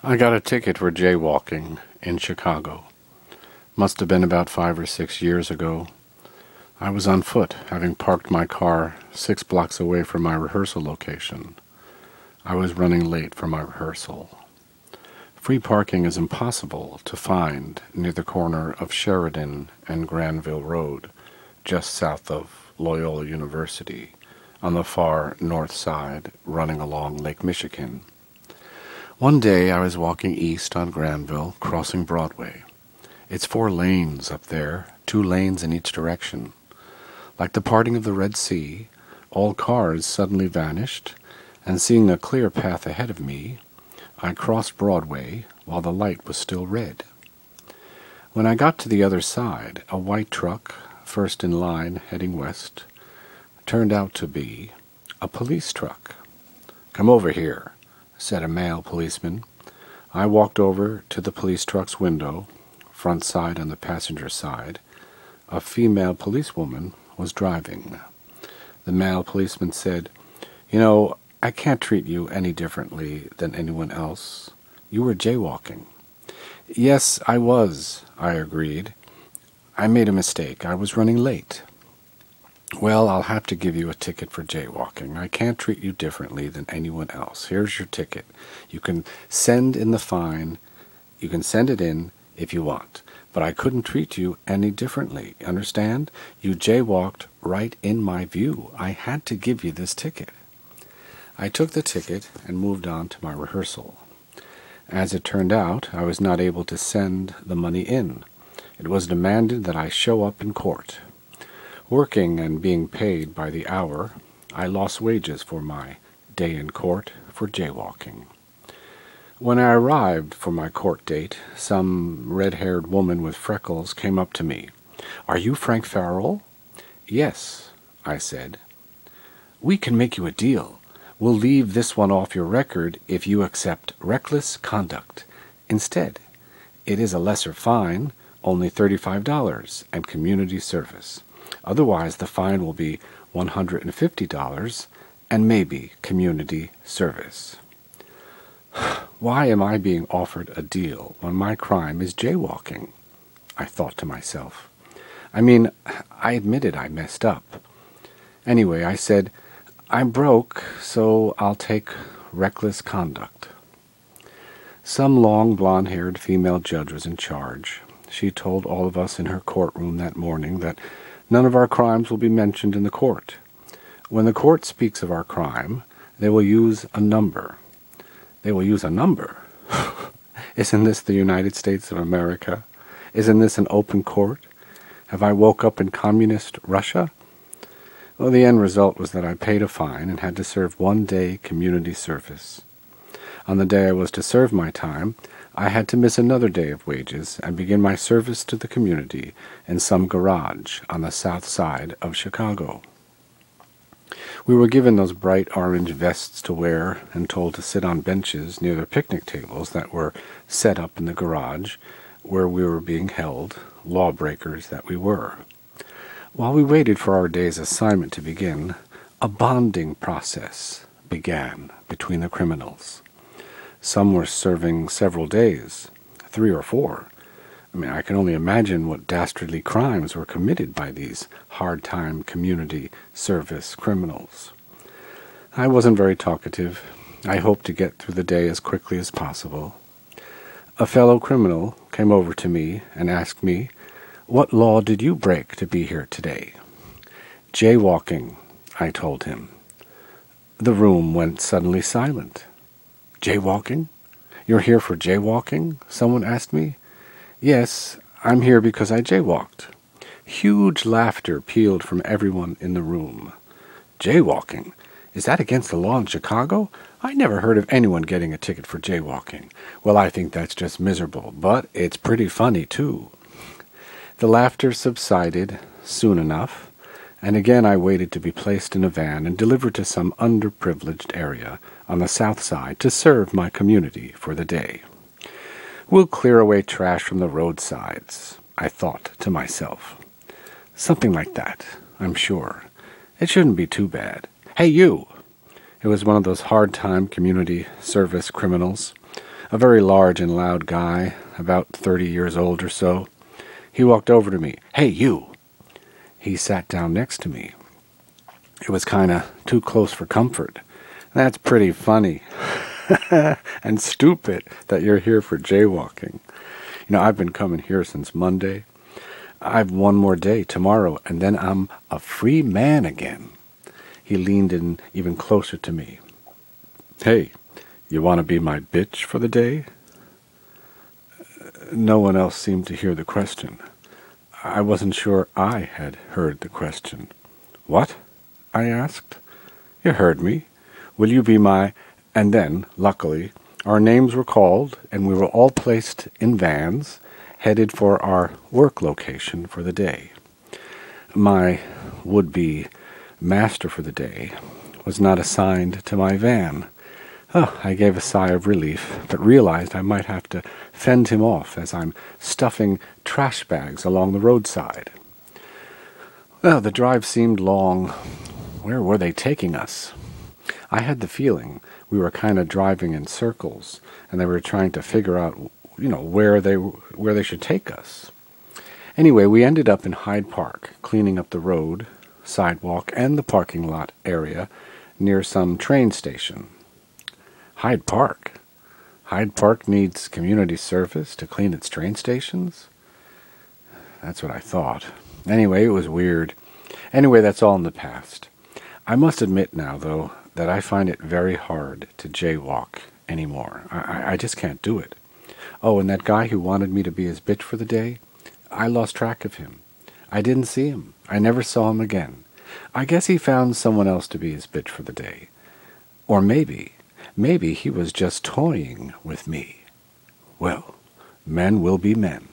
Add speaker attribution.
Speaker 1: I got a ticket for jaywalking in Chicago. Must have been about 5 or 6 years ago. I was on foot, having parked my car 6 blocks away from my rehearsal location. I was running late for my rehearsal. Free parking is impossible to find near the corner of Sheridan and Granville Road, just south of Loyola University, on the far north side running along Lake Michigan. One day I was walking east on Granville, crossing Broadway. It's 4 lanes up there, 2 lanes in each direction. Like the parting of the Red Sea, all cars suddenly vanished, and seeing a clear path ahead of me, I crossed Broadway while the light was still red. When I got to the other side, a white truck, first in line heading west, turned out to be a police truck. "Come over here," said a male policeman. I walked over to the police truck's window, front side on the passenger side. A female policewoman was driving. The male policeman said, "You know, I can't treat you any differently than anyone else. You were jaywalking." "Yes, I was," I agreed. "I made a mistake. I was running late." "Well, I'll have to give you a ticket for jaywalking. I can't treat you differently than anyone else. Here's your ticket. You can send in the fine. You can send it in if you want. But I couldn't treat you any differently. Understand? You jaywalked right in my view. I had to give you this ticket." I took the ticket and moved on to my rehearsal. As it turned out, I was not able to send the money in. It was demanded that I show up in court. Working and being paid by the hour, I lost wages for my day in court for jaywalking. When I arrived for my court date, some red-haired woman with freckles came up to me. "Are you Frank Farrell?" "Yes," I said. "We can make you a deal. We'll leave this one off your record if you accept reckless conduct instead. It is a lesser fine, only $35, and community service. Otherwise, the fine will be $150 and maybe community service." Why am I being offered a deal when my crime is jaywalking? I thought to myself. I mean, I admitted I messed up. Anyway, I said, "I'm broke, so I'll take reckless conduct." Some long, blonde-haired female judge was in charge. She told all of us in her courtroom that morning that none of our crimes will be mentioned in the court. When the court speaks of our crime, they will use a number. They will use a number? Isn't this the United States of America? Isn't this an open court? Have I woke up in communist Russia? Well, the end result was that I paid a fine and had to serve 1 day community service. On the day I was to serve my time, I had to miss another day of wages and begin my service to the community in some garage on the south side of Chicago. We were given those bright orange vests to wear and told to sit on benches near the picnic tables that were set up in the garage where we were being held, lawbreakers that we were. While we waited for our day's assignment to begin, a bonding process began between the criminals. Some were serving several days, 3 or 4. I can only imagine what dastardly crimes were committed by these hard-time community service criminals. I wasn't very talkative. I hoped to get through the day as quickly as possible. A fellow criminal came over to me and asked me, "What law did you break to be here today?" "Jaywalking," I told him. The room went suddenly silent. "Jaywalking? You're here for jaywalking?" someone asked me. "Yes, I'm here because I jaywalked." Huge laughter pealed from everyone in the room. "Jaywalking? Is that against the law in Chicago? I never heard of anyone getting a ticket for jaywalking." "Well, I think that's just miserable, but it's pretty funny, too." The laughter subsided soon enough, and again I waited to be placed in a van and delivered to some underprivileged area on the south side to serve my community for the day. "We'll clear away trash from the roadsides," I thought to myself. Something like that, I'm sure. It shouldn't be too bad. "Hey, you!" It was one of those hard-time community service criminals. a very large and loud guy, about 30 years old or so. He walked over to me. "Hey, you!" He sat down next to me. It was kind of too close for comfort. "That's pretty funny and stupid that you're here for jaywalking. I've been coming here since Monday. I've one more day tomorrow, and then I'm a free man again." He leaned in even closer to me. "Hey, you want to be my bitch for the day?" No one else seemed to hear the question. I wasn't sure I had heard the question. "What?" I asked. "You heard me. Will you be my—" And then, luckily, our names were called, and we were all placed in vans, headed for our work location for the day. My would-be master for the day was not assigned to my van. I gave a sigh of relief, but realized I might have to fend him off as I'm stuffing trash bags along the roadside. Well, the drive seemed long. Where were they taking us? I had the feeling we were kind of driving in circles, and they were trying to figure out, where they should take us. Anyway, we ended up in Hyde Park, cleaning up the road, sidewalk, and the parking lot area near some train station. Hyde Park? Hyde Park needs community service to clean its train stations? That's what I thought. Anyway, it was weird. Anyway, that's all in the past. I must admit now, though, that I find it very hard to jaywalk anymore. I just can't do it. Oh, and that guy who wanted me to be his bitch for the day? I lost track of him. I didn't see him. I never saw him again. I guess he found someone else to be his bitch for the day. Or maybe he was just toying with me. Well, men will be men.